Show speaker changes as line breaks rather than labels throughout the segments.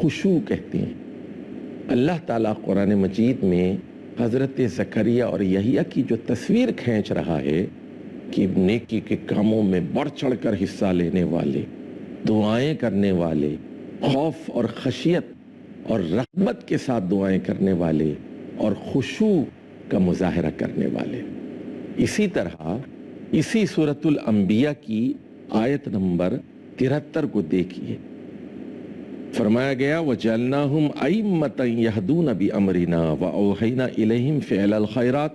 خشوع کہتے ہیں۔ اللہ تعالیٰ قرآن مجید میں حضرت زکریا اور یحییٰ کی جو تصویر کھینچ رہا ہے کہ نیکی کے کاموں میں بڑھ چڑھ کر حصہ لینے والے، دعائیں کرنے والے، خوف اور خشیت اور رغبت کے ساتھ دعائیں کرنے والے اور خشوع کا مظاہرہ کرنے والے۔ اسی طرح اسی سورۃ الانبیاء کی آیت نمبر 73 کو دیکھیے، فرمایا گیا وَجَعَلْنَاهُمْ أَئِمَّةً يَهْدُونَ بِأَمْرِنَا وَأَوْحَيْنَا إِلَيْهِمْ فِعْلَ الْخَيْرَاتِ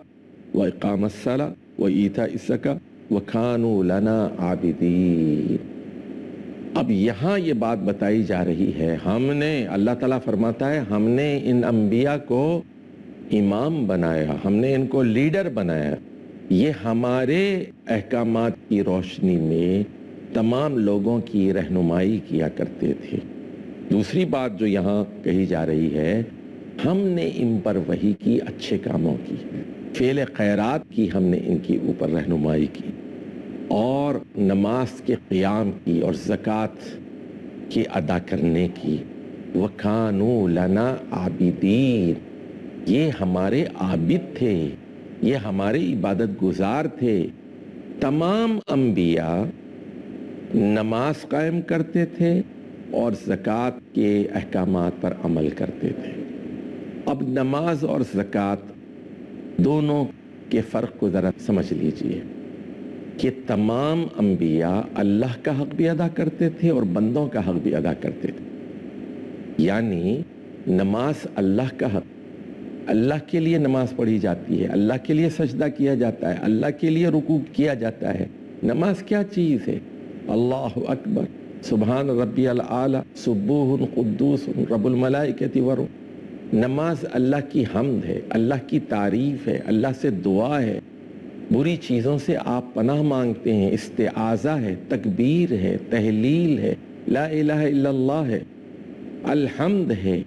وَإِقَامَ الصَّلَاةِ وَإِيتَاءِ الزَّكَاةِ وَكَانُوا لَنَا عَابِدِينَ۔ اب یہاں یہ بات بتائی جا رہی ہے، ہم نے، اللہ تعالیٰ فرماتا ہے، ہم نے ان انبیاء کو امام بنایا، ہم نے ان کو لیڈر بنایا، یہ ہمارے احکامات کی روشنی میں تمام لوگوں کی رہنمائی کیا کرتے تھے۔ دوسری بات جو یہاں کہی جا رہی ہے، ہم نے ان پر وحی کی، اچھے کاموں کی، فعل خیرات کی، ہم نے ان کی اوپر رہنمائی کی، اور نماز کے قیام کی اور زکوٰۃ کے ادا کرنے کی۔ وَكَانُوا لَنَا عَابِدِينَ، یہ ہمارے عابد تھے، یہ ہمارے عبادت گزار تھے۔ تمام انبیاء نماز قائم کرتے تھے اور زکوٰۃ کے احکامات پر عمل کرتے تھے۔ اب نماز اور زکوٰۃ دونوں کے فرق کو ذرا سمجھ لیجئے کہ تمام انبیاء اللہ کا حق بھی ادا کرتے تھے اور بندوں کا حق بھی ادا کرتے تھے۔ یعنی نماز اللہ کا حق، اللہ کے لیے نماز پڑھی جاتی ہے، اللہ کے لیے سجدہ کیا جاتا ہے، اللہ کے لیے رکوع کیا جاتا ہے۔ نماز کیا چیز ہے؟ اللہ اکبر، سبحان ربی الاعلی، سبوح قدوس رب الملائکۃ والروح۔ نماز اللہ کی حمد ہے، اللہ کی تعریف ہے، اللہ سے دعا ہے، بری چیزوں سے آپ پناہ مانگتے ہیں، استعاذہ ہے، تکبیر ہے، تحلیل ہے، لا الہ الا اللہ ہے، الحمد ہے،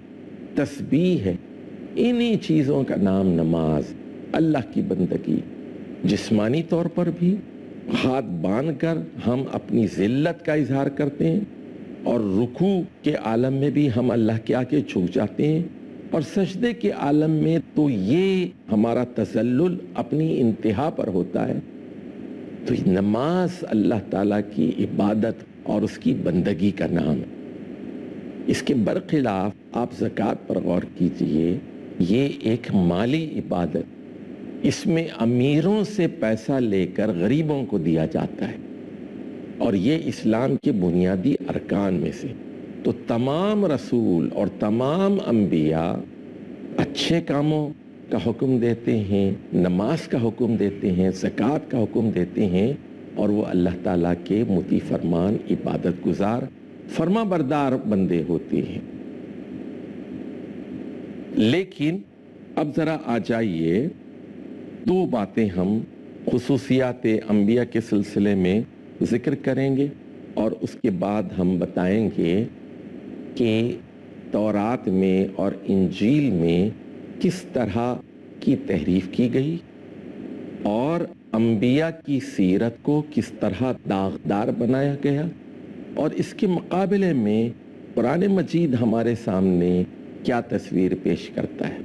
تسبیح ہے۔ انہی چیزوں کا نام نماز۔ اللہ کی بندگی، جسمانی طور پر بھی ہاتھ باندھ کر ہم اپنی ذلت کا اظہار کرتے ہیں، اور رکوع کے عالم میں بھی ہم اللہ کے آگے جھک جاتے ہیں، اور سجدے کے عالم میں تو یہ ہمارا تذلل اپنی انتہا پر ہوتا ہے۔ تو نماز اللہ تعالیٰ کی عبادت اور اس کی بندگی کا نام ہے۔ اس کے برخلاف آپ زکوٰۃ پر غور کیجئے، یہ ایک مالی عبادت، اس میں امیروں سے پیسہ لے کر غریبوں کو دیا جاتا ہے، اور یہ اسلام کے بنیادی ارکان میں سے۔ تو تمام رسول اور تمام انبیاء اچھے کاموں کا حکم دیتے ہیں، نماز کا حکم دیتے ہیں، زکوٰۃ کا حکم دیتے ہیں، اور وہ اللہ تعالیٰ کے مطیع فرمان، عبادت گزار، فرما بردار بندے ہوتے ہیں۔ لیکن اب ذرا آ جائیے، دو باتیں ہم خصوصیات انبیاء کے سلسلے میں ذکر کریں گے، اور اس کے بعد ہم بتائیں گے کہ تورات میں اور انجیل میں کس طرح کی تحریف کی گئی، اور انبیاء کی سیرت کو کس طرح داغدار بنایا گیا، اور اس کے مقابلے میں قرآن مجید ہمارے سامنے کیا تصویر پیش کرتا ہے۔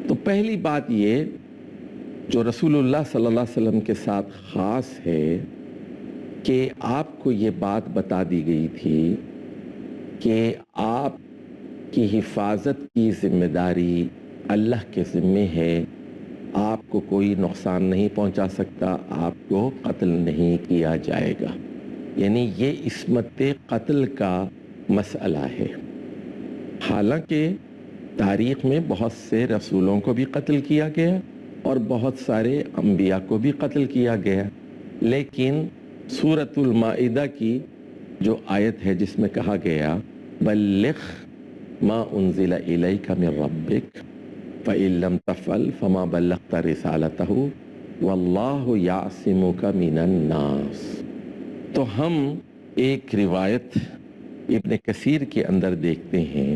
تو پہلی بات یہ جو رسول اللہ صلی اللہ علیہ وسلم کے ساتھ خاص ہے کہ آپ کو یہ بات بتا دی گئی تھی کہ آپ کی حفاظت کی ذمہ داری اللہ کے ذمے ہے، آپ کو کوئی نقصان نہیں پہنچا سکتا، آپ کو قتل نہیں کیا جائے گا۔ یعنی یہ عصمت قتل کا مسئلہ ہے۔ حالانکہ تاریخ میں بہت سے رسولوں کو بھی قتل کیا گیا اور بہت سارے انبیاء کو بھی قتل کیا گیا، لیکن سورۃ المائدہ کی جو آیت ہے جس میں کہا گیا بلغ ما انزل الیک من ربک فإن لم تفعل فما بلغت رسالته واللہ یعصمک من الناس، تو ہم ایک روایت ابن کثیر کے اندر دیکھتے ہیں،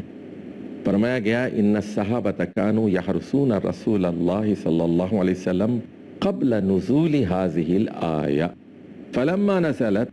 فرمایا گیا ان الصحابۃ کانوا یحرسون رسول اللہ صلی اللہ علیہ وسلم قبل نزول هذه الآیہ فلما نزلت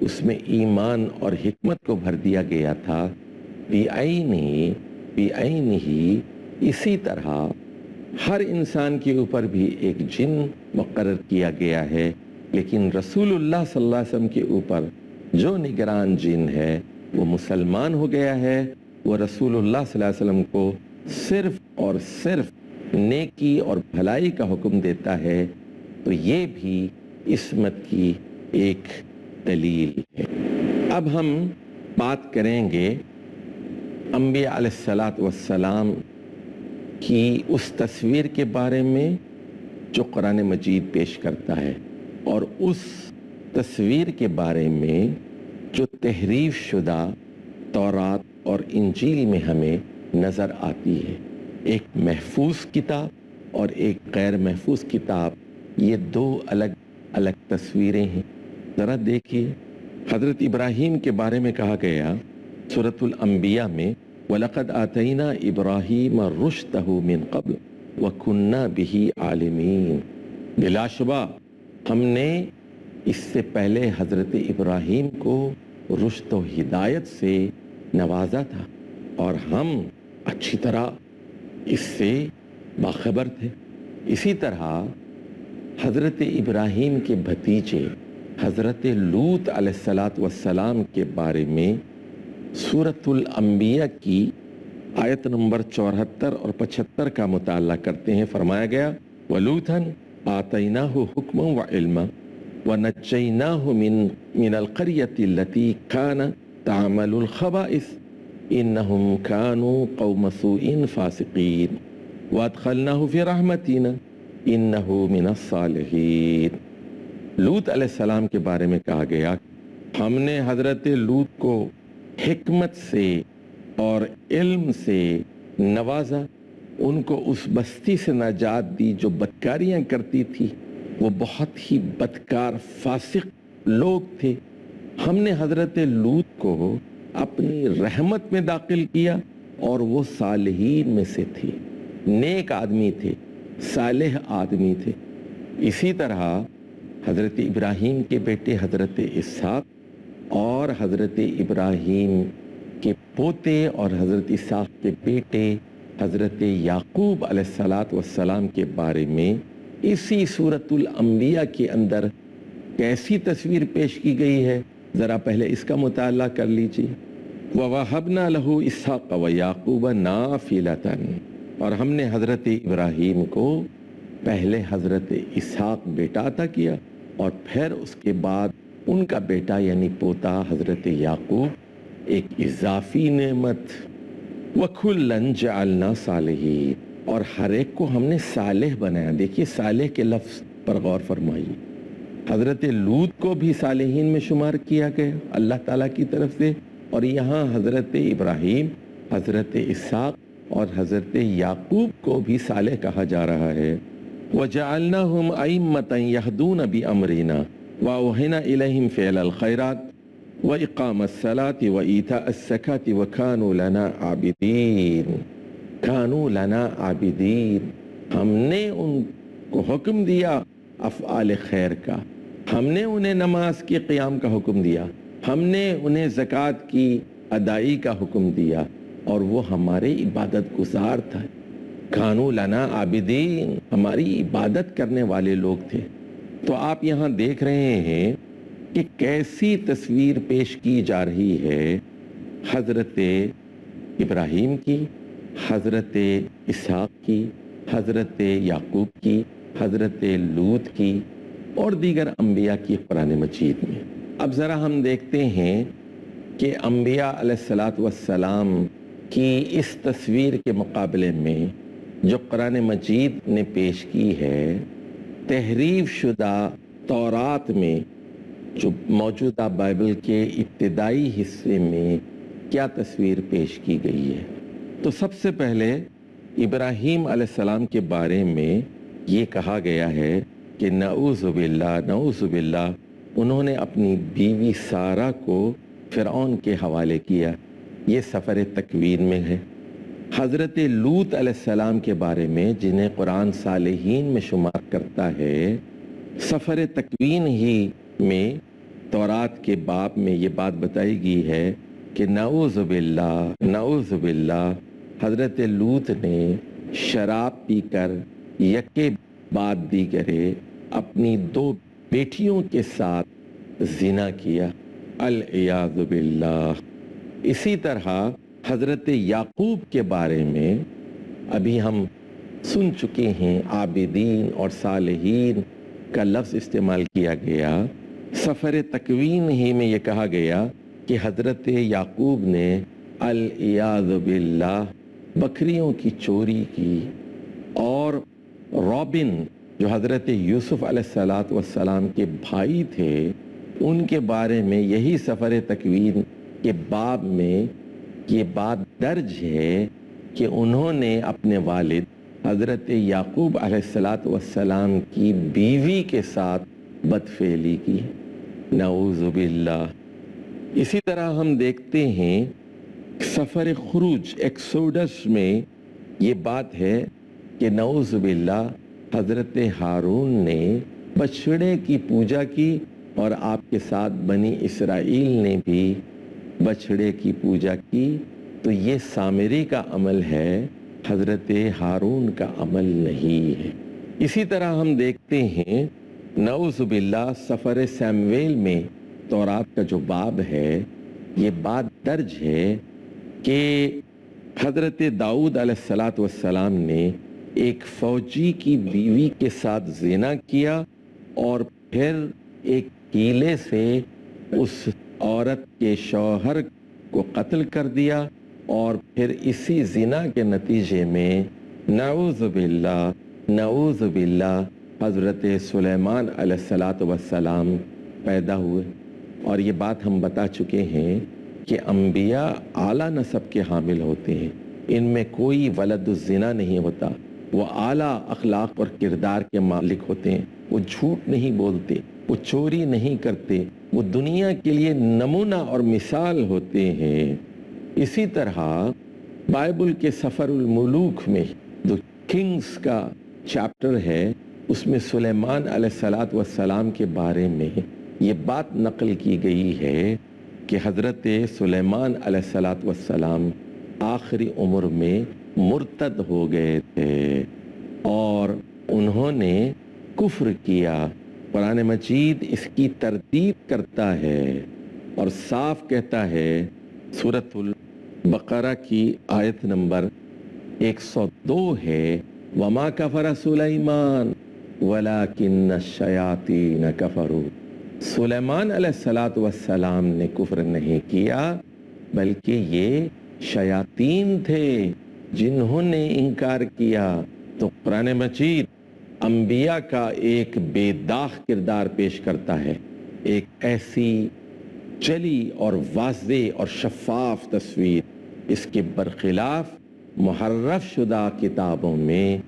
اس میں ایمان اور حکمت کو بھر دیا گیا تھا، بعینہ ہی اسی طرح ہر انسان کے اوپر بھی ایک جن مقرر کیا گیا ہے، لیکن رسول اللہ صلی اللہ علیہ وسلم کے اوپر جو نگران جن ہے وہ مسلمان ہو گیا ہے، وہ رسول اللہ صلی اللہ علیہ وسلم کو صرف اور صرف نیکی اور بھلائی کا حکم دیتا ہے، تو یہ بھی عصمت کی ایک دلیل ہے۔ اب ہم بات کریں گے انبیاء علیہ السلام کی اس تصویر کے بارے میں جو قرآن مجید پیش کرتا ہے، اور اس تصویر کے بارے میں جو تحریف شدہ تورات اور انجیل میں ہمیں نظر آتی ہے۔ ایک محفوظ کتاب اور ایک غیر محفوظ کتاب، یہ دو الگ الگ تصویریں ہیں۔ ذرا دیکھیے، حضرت ابراہیم کے بارے میں کہا گیا سورۃ الانبیاء میں، وَلَقَدْ آتَيْنَا إِبْرَاهِيمَ رُشْدَهُ مِنْ قَبْلُ وَكُنَّا بِهِ عَالِمِينَ۔ بلا شبہ ہم نے اس سے پہلے حضرت ابراہیم کو رشد و ہدایت سے نوازا تھا، اور ہم اچھی طرح اس سے باخبر تھے۔ اسی طرح حضرت ابراہیم کے بھتیجے حضرت لوط علیہ السلام کے بارے میں سورۃ الانبیاء کی آیت نمبر 74 اور 75 کا مطالعہ کرتے ہیں۔ فرمایا گیا، وَلُوطًا آتَيْنَاهُ حُكْمًا وَعِلْمًا وَنَجَّيْنَاهُ مِنَ الْقَرْيَةِ الَّتِي كَانَتْ تَعْمَلُ الْخَبَائِثَ إِنَّهُمْ كَانُوا قَوْمَ سُوءٍ فَاسِقِينَ وَأَدْخَلْنَاهُ فِي رَحْمَتِنَا إِنَّهُ مِنَ الصَّالِحِينَ۔ لوط علیہ السلام کے بارے میں کہا گیا، ہم نے حضرت لوط کو حکمت سے اور علم سے نوازا، ان کو اس بستی سے نجات دی جو بدکاریاں کرتی تھی، وہ بہت ہی بدکار فاسق لوگ تھے۔ ہم نے حضرت لوط کو اپنی رحمت میں داخل کیا، اور وہ صالحین میں سے تھے، نیک آدمی تھے، صالح آدمی تھے۔ اسی طرح حضرت ابراہیم کے بیٹے حضرت اسحاق اور حضرت ابراہیم کے پوتے اور حضرت اسحاق کے بیٹے حضرت یعقوب علیہ السلام کے بارے میں اسی سورۃ الانبیاء کے اندر کیسی تصویر پیش کی گئی ہے، ذرا پہلے اس کا مطالعہ کر لیجیے۔ وَوَهَبْنَا لَهُ إِسْحَاقَ وَيَعْقُوبَ نَافِلَةً، اور ہم نے حضرت ابراہیم کو پہلے حضرت اسحاق بیٹا عطا کیا، اور پھر اس کے بعد ان کا بیٹا یعنی پوتا حضرت یعقوب، ایک اضافی نعمت۔ وَكُلًّا جَعَلْنَا صَالِحِينَ، اور ہر ایک کو ہم نے صالح بنایا۔ دیکھیے صالح کے لفظ پر غور فرمائیے۔ حضرت لوط کو بھی صالحین میں شمار کیا گیا اللہ تعالیٰ کی طرف سے، اور یہاں حضرت ابراہیم، حضرت اسحاق اور حضرت یعقوب کو بھی صالح کہا جا رہا ہے۔ وَجَعَلْنَاهُمْ أَئِمَّةً يَهْدُونَ بِأَمْرِنَا وَأَوْحَيْنَا إِلَيْهِمْ فِعْلَ الْخَيْرَاتِ وَإِقَامَ الصَّلَاةِ وَإِيتَاءَ الزَّكَاةِ وَكَانُوا لَنَا عَابِدِينَ۔ كَانُوا لَنَا عَابِدِينَ، ہم نے ان کو حکم دیا افعال خیر کا، ہم نے انہیں نماز کے قیام کا حکم دیا، ہم نے انہیں زکوٰۃ کی ادائی کا حکم دیا، اور وہ ہمارے عبادت گزار تھا۔ کانوا لنا عابدین، ہماری عبادت کرنے والے لوگ تھے۔ تو آپ یہاں دیکھ رہے ہیں کہ کیسی تصویر پیش کی جا رہی ہے حضرت ابراہیم کی، حضرت اسحاق کی، حضرت یعقوب کی، حضرت لوط کی اور دیگر انبیاء کی قرآن مجید میں۔ اب ذرا ہم دیکھتے ہیں کہ انبیاء علیہ السلام کی اس تصویر کے مقابلے میں جو قرآن مجید نے پیش کی ہے، تحریف شدہ تورات میں جو موجودہ بائبل کے ابتدائی حصے میں کیا تصویر پیش کی گئی ہے۔ تو سب سے پہلے ابراہیم علیہ السلام کے بارے میں یہ کہا گیا ہے کہ نعوذ باللہ انہوں نے اپنی بیوی سارہ کو فرعون کے حوالے کیا۔ یہ سفر تکوین میں ہے۔ حضرت لوط علیہ السلام کے بارے میں جنہیں قرآن صالحین میں شمار کرتا ہے، سفر تکوین ہی میں تورات کے باب میں یہ بات بتائی گئی ہے کہ نعوذ باللہ حضرت لوط نے شراب پی کر یکے بعد دیگرے اپنی 2 بیٹیوں کے ساتھ زنا کیا، العیاذ باللہ۔ اسی طرح حضرت یعقوب کے بارے میں ابھی ہم سن چکے ہیں، عابدین اور صالحین کا لفظ استعمال کیا گیا۔ سفر تکوین ہی میں یہ کہا گیا کہ حضرت یعقوب نے العیاذ باللہ بکریوں کی چوری کی، اور روبن جو حضرت یوسف علیہ السلام کے بھائی تھے، ان کے بارے میں یہی سفر تکوین کے باب میں یہ بات درج ہے کہ انہوں نے اپنے والد حضرت یعقوب علیہ السلام کی بیوی کے ساتھ بدفعلی کی، نعوذ باللہ۔ اسی طرح ہم دیکھتے ہیں سفر خروج ایکسوڈس میں یہ بات ہے کہ نعوذ باللہ حضرت ہارون نے بچڑے کی پوجا کی، اور آپ کے ساتھ بنی اسرائیل نے بھی بچڑے کی پوجا کی، تو یہ سامری کا عمل ہے، حضرت ہارون کا عمل نہیں ہے۔ اسی طرح ہم دیکھتے ہیں نعوذ باللہ سفر سیمویل میں تورات کا جو باب ہے، یہ بات درج ہے کہ حضرت داؤد علیہ السلام نے ایک فوجی کی بیوی کے ساتھ زنا کیا، اور پھر ایک ہیلے سے اس عورت کے شوہر کو قتل کر دیا، اور پھر اسی زنا کے نتیجے میں نعوذ باللہ حضرت سلیمان علیہ السلام پیدا ہوئے۔ اور یہ بات ہم بتا چکے ہیں کہ انبیاء اعلیٰ نسب کے حامل ہوتے ہیں، ان میں کوئی ولد الزنا نہیں ہوتا، وہ اعلیٰ اخلاق اور کردار کے مالک ہوتے ہیں، وہ جھوٹ نہیں بولتے، وہ چوری نہیں کرتے، وہ دنیا کے لیے نمونہ اور مثال ہوتے ہیں۔ اسی طرح بائبل کے سفر الملوک میں جو کنگز کا چیپٹر ہے، اس میں سلیمان علیہ السلام کے بارے میں یہ بات نقل کی گئی ہے کہ حضرت سلیمان علیہ السلام آخری عمر میں مرتد ہو گئے تھے، اور انہوں نے کفر کیا۔ قرآن مجید اس کی تردید کرتا ہے اور صاف کہتا ہے، سورۃ البقرہ کی آیت نمبر 102 ہے، وَمَا كَفَرَ سُلَيْمَانَ وَلَكِنَّ الشَّيَاطِينَ كَفَرُوا۔ سلیمان علیہ السلام نے کفر نہیں کیا، بلکہ یہ شیاطین تھے جنہوں نے انکار کیا۔ تو قرآن مجید انبیاء کا ایک بے داغ کردار پیش کرتا ہے، ایک ایسی جلی اور واضح اور شفاف تصویر۔ اس کے برخلاف محرف شدہ کتابوں میں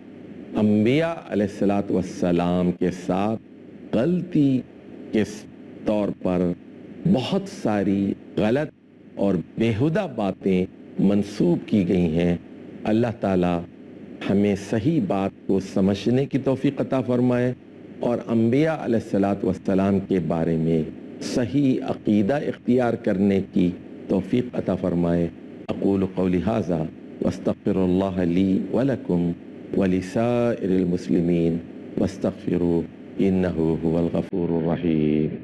انبیاء علیہ السلام کے ساتھ غلطی کے طور پر بہت ساری غلط اور بیہودہ باتیں منسوب کی گئی ہیں۔ اللہ تعالی ہمیں صحیح بات کو سمجھنے کی توفیق عطا فرمائے، اور انبیاء علیہ السلام کے بارے میں صحیح عقیدہ اختیار کرنے کی توفیق عطا فرمائے۔ اقول قولی ھذا واستغفر اللہ لی ولکم ولسائر المسلمین واستغفروہ انہ هو الغفور الرحیم۔